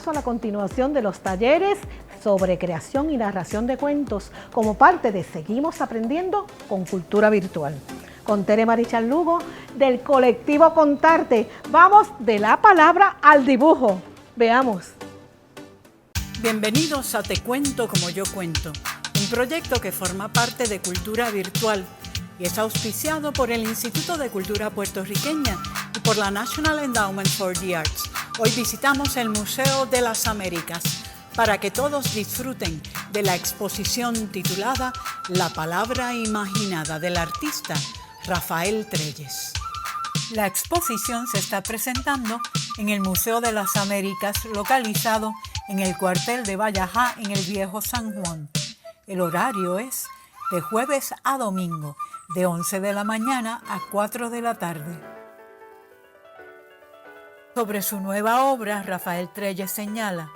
paso a la continuación de los talleres sobre creación y narración de cuentos como parte de Seguimos Aprendiendo con Cultura Virtual. Con Tere Marichal Lugo del colectivo Contarte. Vamos de la palabra al dibujo. Veamos. Bienvenidos a Te Cuento Como Yo Cuento, un proyecto que forma parte de Cultura Virtual y es auspiciado por el Instituto de Cultura Puertorriqueña y por la National Endowment for the Arts. Hoy visitamos el Museo de las Américas para que todos disfruten de la exposición titulada La Palabra Imaginada del artista Rafael Trelles. La exposición se está presentando en el Museo de las Américas, localizado en el cuartel de Vallajá, en el Viejo San Juan. El horario es de jueves a domingo, de 11 de la mañana a 4 de la tarde. Sobre su nueva obra, Rafael Trelles señala: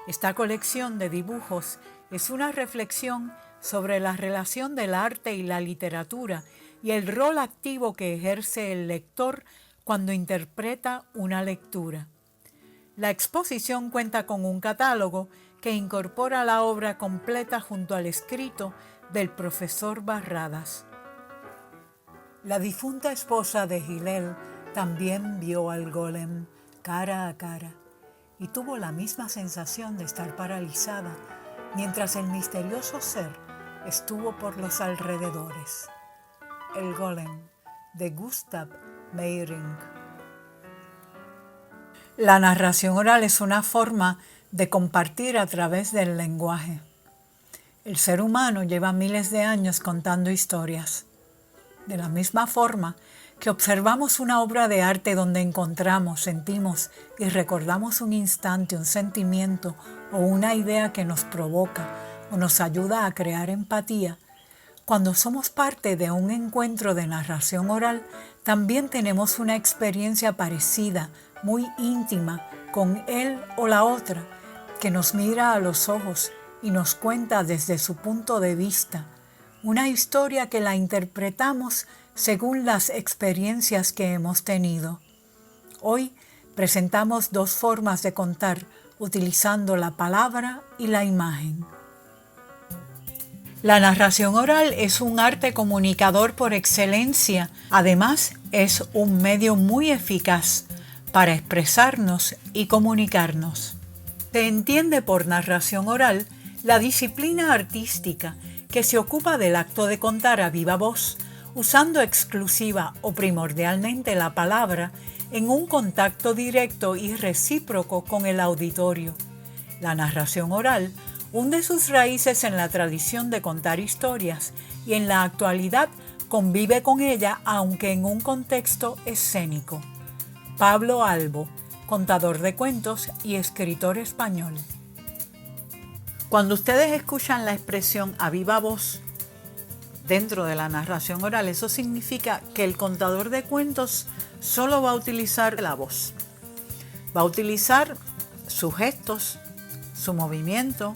esta colección de dibujos es una reflexión sobre la relación del arte y la literatura y el rol activo que ejerce el lector cuando interpreta una lectura. La exposición cuenta con un catálogo que incorpora la obra completa junto al escrito del profesor Barradas. La difunta esposa de Hillel también vio al golem cara a cara y tuvo la misma sensación de estar paralizada mientras el misterioso ser estuvo por los alrededores. El golem, de Gustav Meyrink. La narración oral es una forma de compartir a través del lenguaje. El ser humano lleva miles de años contando historias. De la misma forma que observamos una obra de arte donde encontramos, sentimos y recordamos un instante, un sentimiento o una idea que nos provoca o nos ayuda a crear empatía, cuando somos parte de un encuentro de narración oral, también tenemos una experiencia parecida, muy íntima, con él o la otra, que nos mira a los ojos y nos cuenta desde su punto de vista, una historia que la interpretamos según las experiencias que hemos tenido. Hoy presentamos dos formas de contar, utilizando la palabra y la imagen. La narración oral es un arte comunicador por excelencia. Además, es un medio muy eficaz para expresarnos y comunicarnos. Se entiende por narración oral la disciplina artística que se ocupa del acto de contar a viva voz, usando exclusiva o primordialmente la palabra en un contacto directo y recíproco con el auditorio. La narración oral hunde sus raíces en la tradición de contar historias y en la actualidad convive con ella, aunque en un contexto escénico. Pablo Albo, contador de cuentos y escritor español. Cuando ustedes escuchan la expresión a viva voz dentro de la narración oral, eso significa que el contador de cuentos solo va a utilizar la voz. Va a utilizar sus gestos, su movimiento,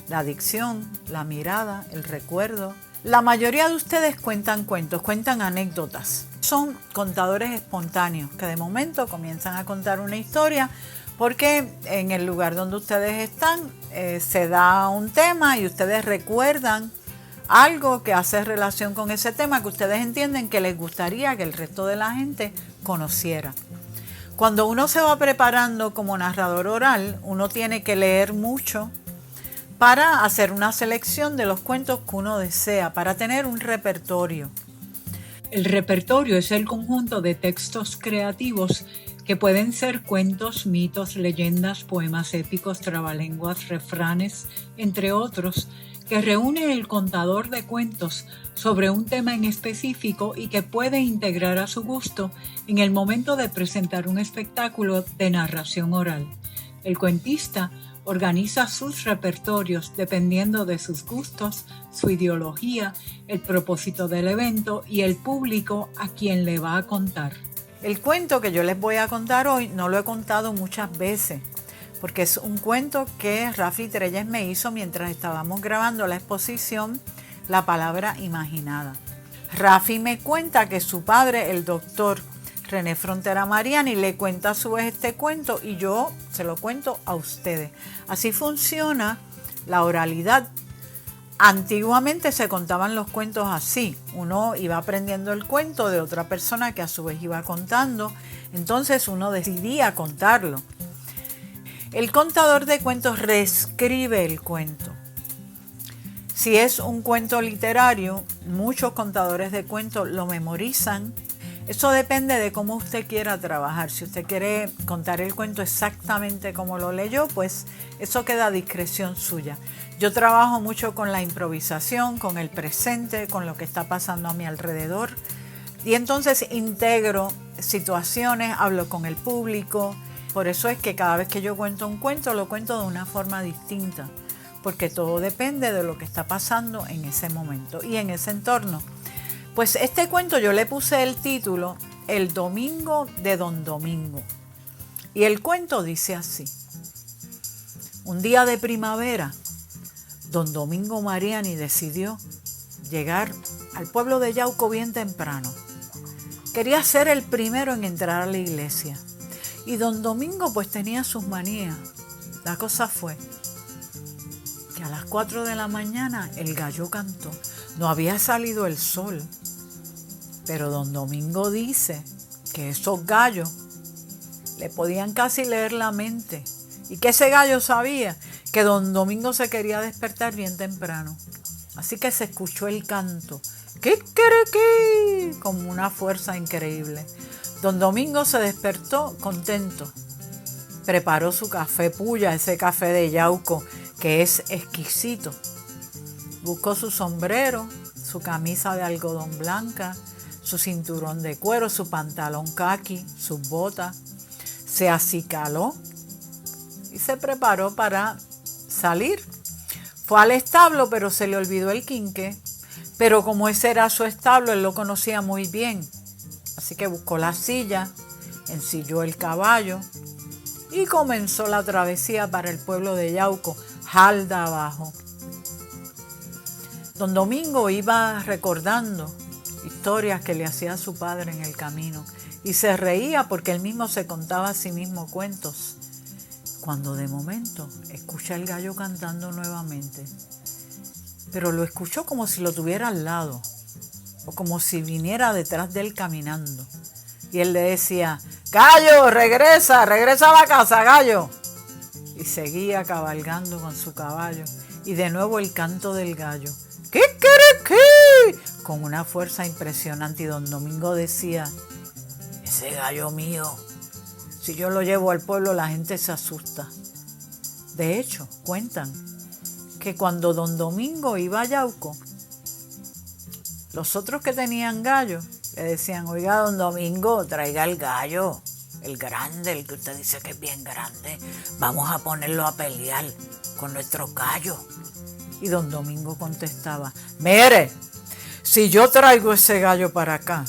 la dicción, la mirada, el recuerdo. La mayoría de ustedes cuentan cuentos, cuentan anécdotas. Son contadores espontáneos que de momento comienzan a contar una historia porque en el lugar donde ustedes están se da un tema y ustedes recuerdan algo que hace relación con ese tema que ustedes entienden que les gustaría que el resto de la gente conociera. Cuando uno se va preparando como narrador oral, uno tiene que leer mucho para hacer una selección de los cuentos que uno desea, para tener un repertorio. El repertorio es el conjunto de textos creativos que pueden ser cuentos, mitos, leyendas, poemas épicos, trabalenguas, refranes, entre otros, que reúne el contador de cuentos sobre un tema en específico y que puede integrar a su gusto en el momento de presentar un espectáculo de narración oral. El cuentista organiza sus repertorios dependiendo de sus gustos, su ideología, el propósito del evento y el público a quien le va a contar. El cuento que yo les voy a contar hoy no lo he contado muchas veces, porque es un cuento que Rafi Trelles me hizo mientras estábamos grabando la exposición La Palabra Imaginada. Rafi me cuenta que su padre, el doctor René Frontera Mariani le cuenta a su vez este cuento y yo se lo cuento a ustedes. Así funciona la oralidad. Antiguamente se contaban los cuentos así. Uno iba aprendiendo el cuento de otra persona que a su vez iba contando. Entonces uno decidía contarlo. El contador de cuentos reescribe el cuento. Si es un cuento literario, muchos contadores de cuentos lo memorizan. Eso depende de cómo usted quiera trabajar. Si usted quiere contar el cuento exactamente como lo leyó, pues eso queda a discreción suya. Yo trabajo mucho con la improvisación, con el presente, con lo que está pasando a mi alrededor. Y entonces integro situaciones, hablo con el público. Por eso es que cada vez que yo cuento un cuento, lo cuento de una forma distinta. Porque todo depende de lo que está pasando en ese momento y en ese entorno. Pues este cuento yo le puse el título El Domingo de Don Domingo. Y el cuento dice así. Un día de primavera, Don Domingo Mariani decidió llegar al pueblo de Yauco bien temprano. Quería ser el primero en entrar a la iglesia. Y Don Domingo pues tenía sus manías. La cosa fue que a las 4 de la mañana el gallo cantó. No había salido el sol. Pero Don Domingo dice que esos gallos le podían casi leer la mente. Y que ese gallo sabía que Don Domingo se quería despertar bien temprano. Así que se escuchó el canto. ¡Kikiriki! Con una fuerza increíble. Don Domingo se despertó contento. Preparó su café puya, ese café de Yauco, que es exquisito. Buscó su sombrero, su camisa de algodón blanca, su cinturón de cuero, su pantalón caqui, sus botas. Se acicaló y se preparó para salir. Fue al establo, pero se le olvidó el quinqué. Pero como ese era su establo, él lo conocía muy bien. Así que buscó la silla, ensilló el caballo y comenzó la travesía para el pueblo de Yauco, Jalda abajo. Don Domingo iba recordando historias que le hacía su padre en el camino y se reía porque él mismo se contaba a sí mismo cuentos. Cuando de momento escucha el gallo cantando nuevamente, pero lo escuchó como si lo tuviera al lado o como si viniera detrás de él caminando. Y él le decía, gallo, regresa a la casa, gallo. Y seguía cabalgando con su caballo y de nuevo el canto del gallo. ¡Kikiriki! Con una fuerza impresionante y Don Domingo decía, ese gallo mío, si yo lo llevo al pueblo la gente se asusta. De hecho, cuentan que cuando Don Domingo iba a Yauco, los otros que tenían gallo le decían, oiga, Don Domingo, traiga el gallo, el grande, el que usted dice que es bien grande, vamos a ponerlo a pelear con nuestros gallos. Y Don Domingo contestaba, mire, si yo traigo ese gallo para acá,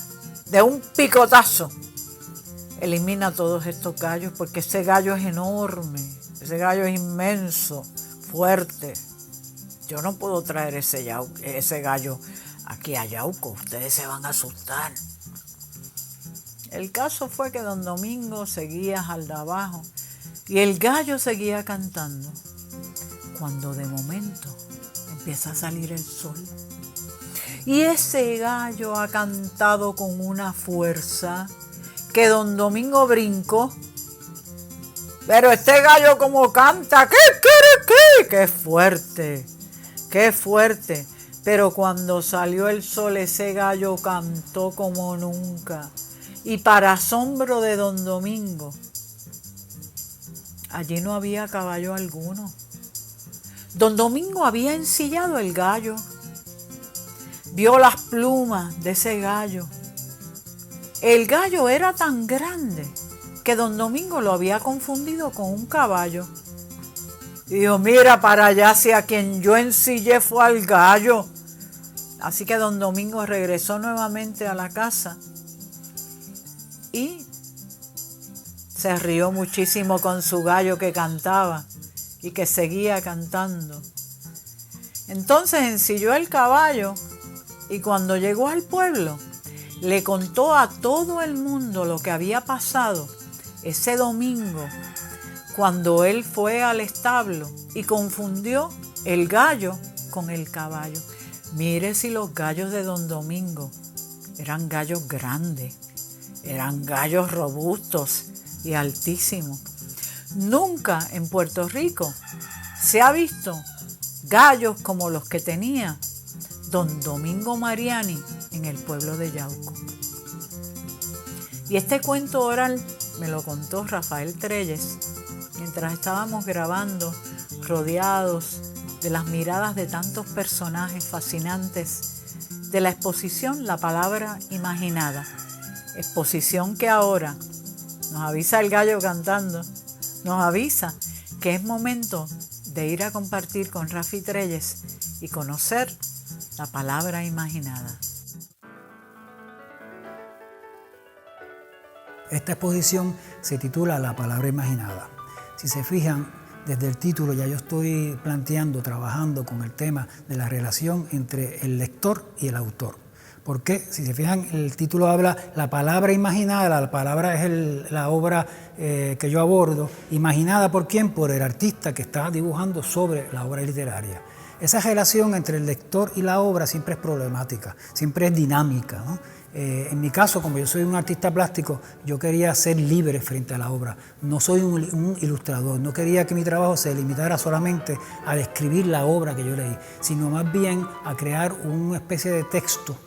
de un picotazo, elimina todos estos gallos porque ese gallo es enorme, ese gallo es inmenso, fuerte. Yo no puedo traer ese gallo aquí a Yauco, ustedes se van a asustar. El caso fue que Don Domingo seguía jalda abajo y el gallo seguía cantando. Cuando de momento empieza a salir el sol. Y ese gallo ha cantado con una fuerza que Don Domingo brincó. Pero este gallo como canta, ¡qué fuerte! ¡Qué fuerte! Pero cuando salió el sol, ese gallo cantó como nunca. Y para asombro de Don Domingo, allí no había caballo alguno. Don Domingo había ensillado el gallo. Vio las plumas de ese gallo. El gallo era tan grande que Don Domingo lo había confundido con un caballo. Y dijo, mira para allá, si a quien yo ensillé fue al gallo. Así que Don Domingo regresó nuevamente a la casa y se rió muchísimo con su gallo que cantaba y que seguía cantando. Entonces ensilló el caballo y cuando llegó al pueblo, le contó a todo el mundo lo que había pasado ese domingo cuando él fue al establo y confundió el gallo con el caballo. Mire si los gallos de Don Domingo eran gallos grandes, eran gallos robustos y altísimos. Nunca en Puerto Rico se ha visto gallos como los que tenía Don Domingo Mariani en el pueblo de Yauco. Y este cuento oral me lo contó Rafael Trelles mientras estábamos grabando, rodeados de las miradas de tantos personajes fascinantes de la exposición La Palabra Imaginada. Exposición que ahora nos avisa el gallo cantando, nos avisa que es momento de ir a compartir con Rafi Trelles y conocer la palabra imaginada. Esta exposición se titula La Palabra Imaginada. Si se fijan, desde el título ya yo estoy trabajando con el tema de la relación entre el lector y el autor. Porque, si se fijan, el título habla la palabra imaginada, la palabra es la obra que yo abordo. ¿Imaginada por quién? Por el artista que está dibujando sobre la obra literaria. Esa relación entre el lector y la obra siempre es problemática, siempre es dinámica, ¿no? En mi caso, como yo soy un artista plástico, yo quería ser libre frente a la obra. No soy un ilustrador, no quería que mi trabajo se limitara solamente a describir la obra que yo leí, sino más bien a crear una especie de texto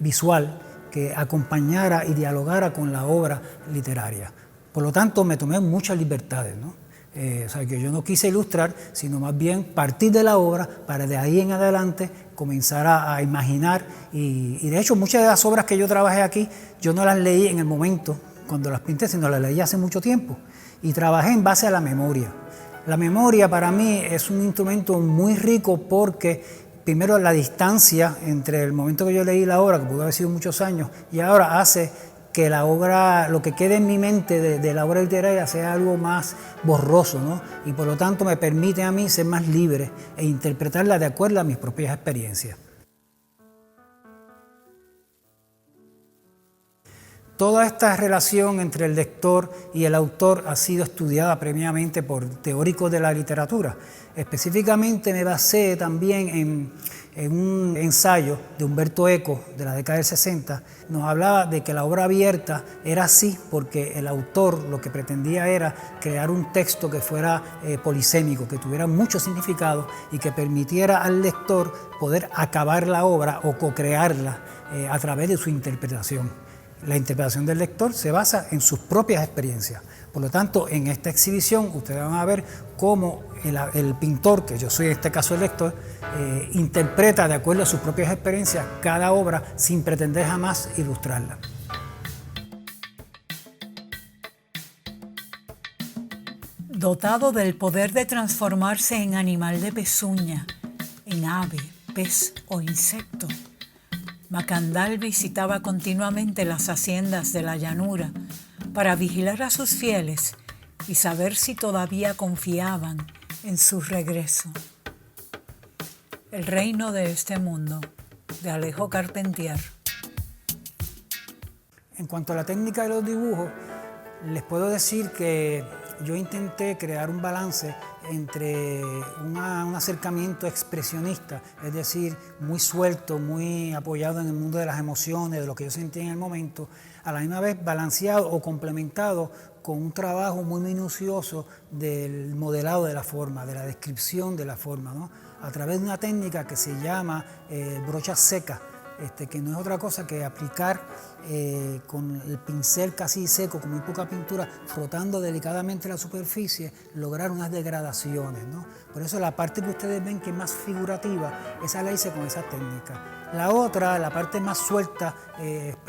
visual que acompañara y dialogara con la obra literaria. Por lo tanto, me tomé muchas libertades, ¿no? O sea, que yo no quise ilustrar, sino más bien partir de la obra para de ahí en adelante comenzar a imaginar. Y de hecho, muchas de las obras que yo trabajé aquí, yo no las leí en el momento cuando las pinté, sino las leí hace mucho tiempo. Y trabajé en base a la memoria. La memoria para mí es un instrumento muy rico porque, primero, la distancia entre el momento que yo leí la obra, que pudo haber sido muchos años, y ahora hace que la obra, lo que quede en mi mente de la obra literaria sea algo más borroso, ¿no? Y por lo tanto me permite a mí ser más libre e interpretarla de acuerdo a mis propias experiencias. Toda esta relación entre el lector y el autor ha sido estudiada previamente por teóricos de la literatura. Específicamente me basé también en un ensayo de Humberto Eco de la década del 60. Nos hablaba de que la obra abierta era así porque el autor lo que pretendía era crear un texto que fuera polisémico, que tuviera mucho significado y que permitiera al lector poder acabar la obra o co-crearla a través de su interpretación. La interpretación del lector se basa en sus propias experiencias. Por lo tanto, en esta exhibición ustedes van a ver cómo el pintor, que yo soy en este caso el lector, interpreta de acuerdo a sus propias experiencias cada obra sin pretender jamás ilustrarla. Dotado del poder de transformarse en animal de pezuña, en ave, pez o insecto, Macandal visitaba continuamente las haciendas de la llanura para vigilar a sus fieles y saber si todavía confiaban en su regreso. El reino de este mundo, de Alejo Carpentier. En cuanto a la técnica de los dibujos, les puedo decir que yo intenté crear un balance entre un acercamiento expresionista, es decir, muy suelto, muy apoyado en el mundo de las emociones, de lo que yo sentía en el momento, a la misma vez balanceado o complementado con un trabajo muy minucioso del modelado de la forma, de la descripción de la forma, ¿no? A través de una técnica que se llama brocha seca, que no es otra cosa que aplicar con el pincel casi seco, con muy poca pintura, frotando delicadamente la superficie, lograr unas degradaciones, ¿no? Por eso la parte que ustedes ven que es más figurativa, esa la hice con esa técnica. La otra, la parte más suelta,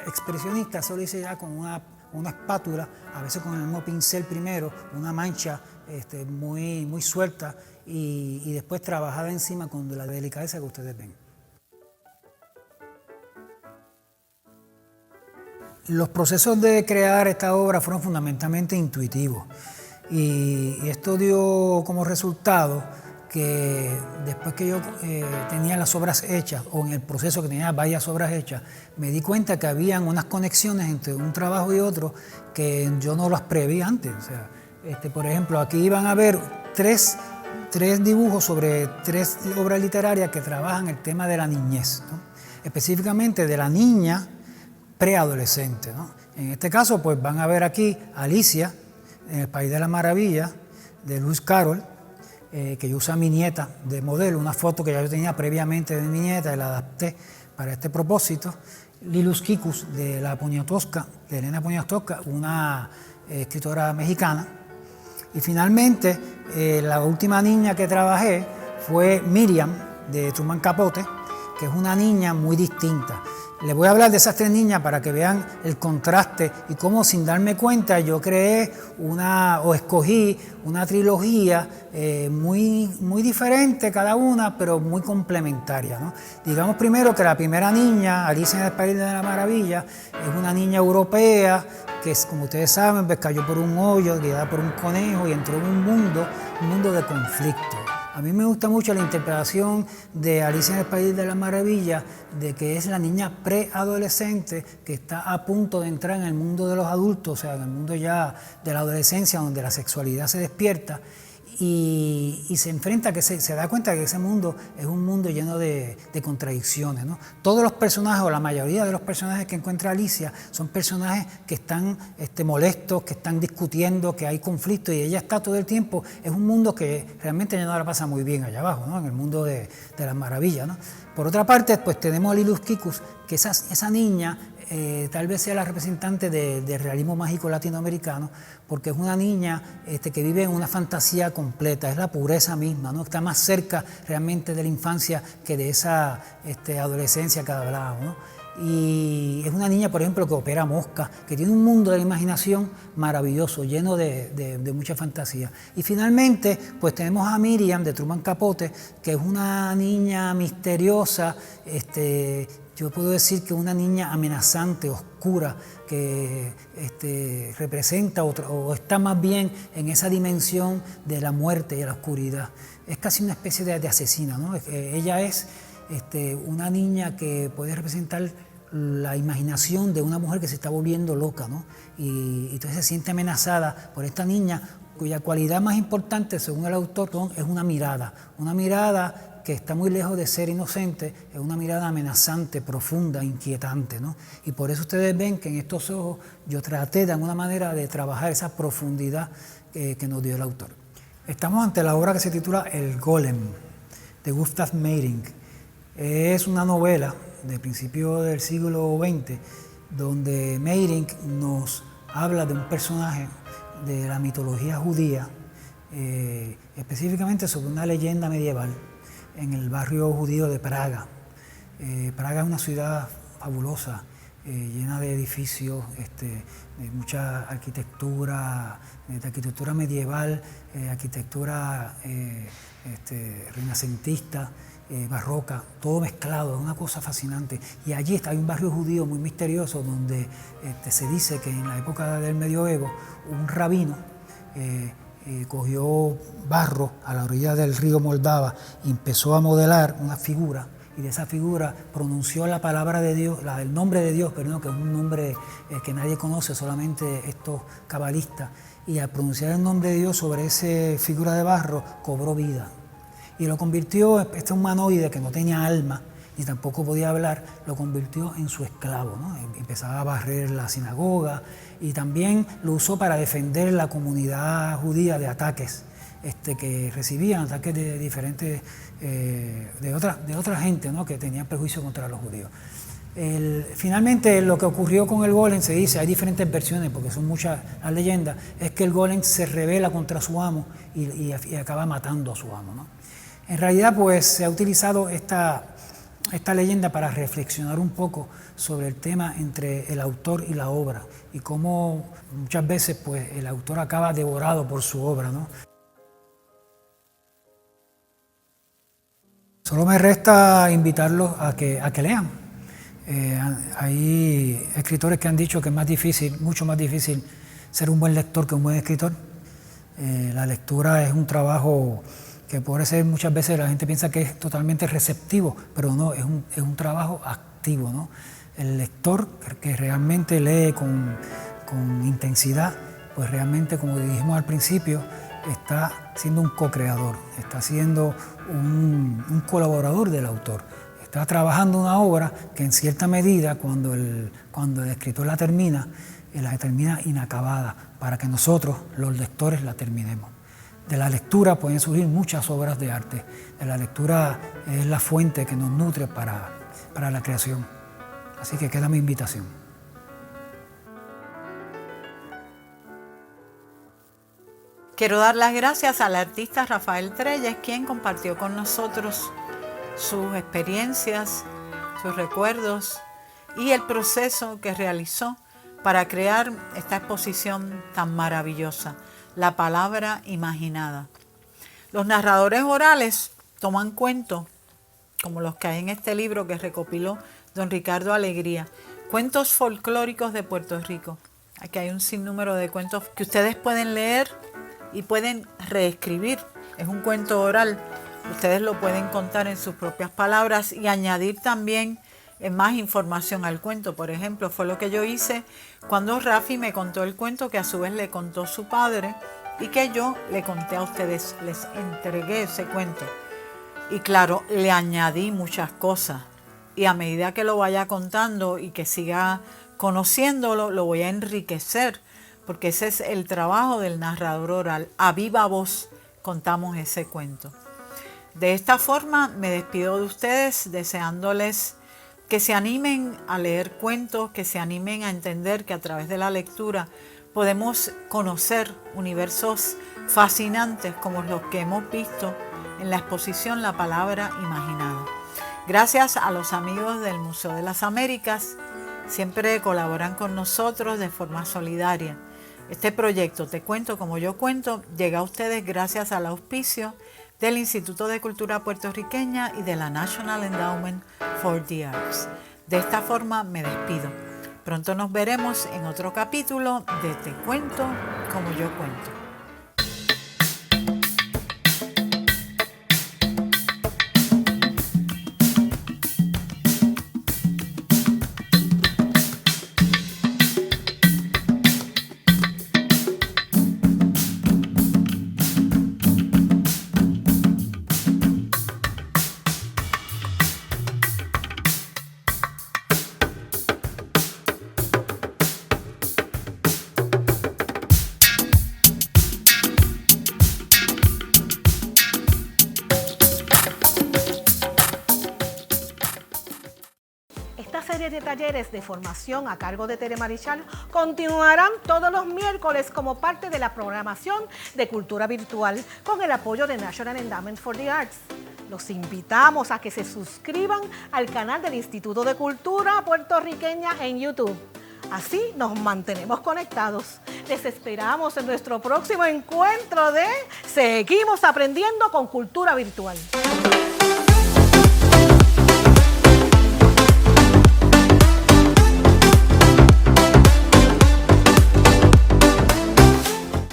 expresionista, eso lo hice ya con una espátula, a veces con el mismo pincel primero, una mancha muy suelta y después trabajada encima con la delicadeza que ustedes ven. Los procesos de crear esta obra fueron fundamentalmente intuitivos y esto dio como resultado que después que yo tenía las obras hechas, o en el proceso que tenía varias obras hechas, me di cuenta que habían unas conexiones entre un trabajo y otro que yo no las preví antes. O sea, por ejemplo, aquí iban a haber tres dibujos sobre 3 obras literarias que trabajan el tema de la niñez, ¿no? Específicamente de la niña preadolescente, ¿no? En este caso, pues van a ver aquí Alicia, en el País de la Maravilla, de Lewis Carroll, que yo usé a mi nieta de modelo, una foto que ya yo tenía previamente de mi nieta y la adapté para este propósito. Lilus Kikus, de la Poniatowska, de Elena Poniatowska, una escritora mexicana. Y finalmente, la última niña que trabajé fue Miriam, de Truman Capote, que es una niña muy distinta. Les voy a hablar de esas 3 niñas para que vean el contraste y cómo, sin darme cuenta, yo creé escogí una trilogía muy diferente cada una, pero muy complementaria, ¿no? Digamos primero que la primera niña, Alicia en el País de la Maravilla, es una niña europea que, como ustedes saben, pues cayó por un hoyo, guiada por un conejo y entró en un mundo de conflicto. A mí me gusta mucho la interpretación de Alicia en el País de la Maravilla, de que es la niña preadolescente que está a punto de entrar en el mundo de los adultos, o sea, en el mundo ya de la adolescencia, donde la sexualidad se despierta y se enfrenta, que se da cuenta que ese mundo es un mundo lleno de contradicciones, ¿no? Todos los personajes, o la mayoría de los personajes que encuentra Alicia, son personajes que están molestos, que están discutiendo, que hay conflicto, y ella está todo el tiempo. Es un mundo que realmente ella no la pasa muy bien allá abajo, ¿no? En el mundo de las maravillas, ¿no? Por otra parte, pues tenemos a Lilus Kikus, que esa niña tal vez sea la representante del realismo mágico latinoamericano, porque es una niña que vive en una fantasía completa, es la pureza misma, ¿no? Está más cerca realmente de la infancia que de esa adolescencia que hablábamos, ¿no? Y es una niña, por ejemplo, que opera moscas, que tiene un mundo de la imaginación maravilloso, lleno de mucha fantasía. Y finalmente, pues tenemos a Miriam de Truman Capote, que es una niña misteriosa, yo puedo decir que una niña amenazante, oscura, que representa o está más bien en esa dimensión de la muerte y de la oscuridad. Es casi una especie de asesina, ¿no? Ella es una niña que puede representar la imaginación de una mujer que se está volviendo loca, ¿no? Y entonces se siente amenazada por esta niña, cuya cualidad más importante, según el autor, es una mirada que está muy lejos de ser inocente, es una mirada amenazante, profunda, inquietante, ¿no? Y por eso ustedes ven que en estos ojos yo traté de alguna manera de trabajar esa profundidad que nos dio el autor. Estamos ante la obra que se titula El Golem, de Gustav Meyrink. Es una novela de principio del siglo XX, donde Meyrink nos habla de un personaje de la mitología judía, específicamente sobre una leyenda medieval en el barrio judío de Praga. Praga es una ciudad fabulosa, llena de edificios, de mucha arquitectura, de arquitectura medieval, arquitectura renacentista, barroca, todo mezclado, es una cosa fascinante. Y allí hay un barrio judío muy misterioso donde se dice que en la época del medioevo un rabino cogió barro a la orilla del río Moldava y empezó a modelar una figura, y de esa figura pronunció la palabra de Dios, el nombre de Dios, perdón, que es un nombre que nadie conoce, solamente estos cabalistas, y al pronunciar el nombre de Dios sobre esa figura de barro cobró vida y lo convirtió, este humanoide que no tenía alma ni tampoco podía hablar, lo convirtió en su esclavo, ¿no? Empezaba a barrer la sinagoga y también lo usó para defender la comunidad judía de ataques que recibían, ataques de diferentes, de otra gente, ¿no? Que tenían prejuicio contra los judíos. Finalmente, lo que ocurrió con el golem, se dice, hay diferentes versiones porque son muchas las leyendas, es que el golem se rebela contra su amo y acaba matando a su amo, ¿no? En realidad, pues se ha utilizado esta leyenda para reflexionar un poco sobre el tema entre el autor y la obra y cómo muchas veces pues, el autor acaba devorado por su obra, ¿no? Solo me resta invitarlos a que lean. Hay escritores que han dicho que es más difícil, mucho más difícil ser un buen lector que un buen escritor. La lectura es un trabajo que por eso muchas veces la gente piensa que es totalmente receptivo, pero no, es un trabajo activo, ¿no? El lector que realmente lee con intensidad, pues realmente, como dijimos al principio, está siendo un co-creador, está siendo un colaborador del autor, está trabajando una obra que en cierta medida, cuando el escritor la termina inacabada, para que nosotros, los lectores, la terminemos. De la lectura pueden surgir muchas obras de arte. De la lectura es la fuente que nos nutre para la creación. Así que queda mi invitación. Quiero dar las gracias al artista Rafael Trelles, quien compartió con nosotros sus experiencias, sus recuerdos y el proceso que realizó para crear esta exposición tan maravillosa, La Palabra Imaginada. Los narradores orales toman cuentos, como los que hay en este libro que recopiló don Ricardo Alegría, cuentos folclóricos de Puerto Rico. Aquí hay un sinnúmero de cuentos que ustedes pueden leer y pueden reescribir. Es un cuento oral, ustedes lo pueden contar en sus propias palabras y añadir también más información al cuento. Por ejemplo, fue lo que yo hice cuando Rafi me contó el cuento que a su vez le contó su padre y que yo le conté a ustedes, les entregué ese cuento. Y claro, le añadí muchas cosas y a medida que lo vaya contando y que siga conociéndolo, lo voy a enriquecer, porque ese es el trabajo del narrador oral. A viva voz contamos ese cuento. De esta forma me despido de ustedes deseándoles que se animen a leer cuentos, que se animen a entender que a través de la lectura podemos conocer universos fascinantes como los que hemos visto en la exposición La Palabra Imaginada. Gracias a los amigos del Museo de las Américas, siempre colaboran con nosotros de forma solidaria. Este proyecto, Te Cuento Como Yo Cuento, llega a ustedes gracias al auspicio del Instituto de Cultura Puertorriqueña y de la National Endowment for the Arts. De esta forma me despido. Pronto nos veremos en otro capítulo de Te Cuento Como Yo Cuento. De talleres de formación a cargo de Tere Marichal continuarán todos los miércoles como parte de la programación de Cultura Virtual con el apoyo de National Endowment for the Arts. Los invitamos a que se suscriban al canal del Instituto de Cultura Puertorriqueña en YouTube. Así nos mantenemos conectados. Les esperamos en nuestro próximo encuentro de Seguimos Aprendiendo con Cultura Virtual.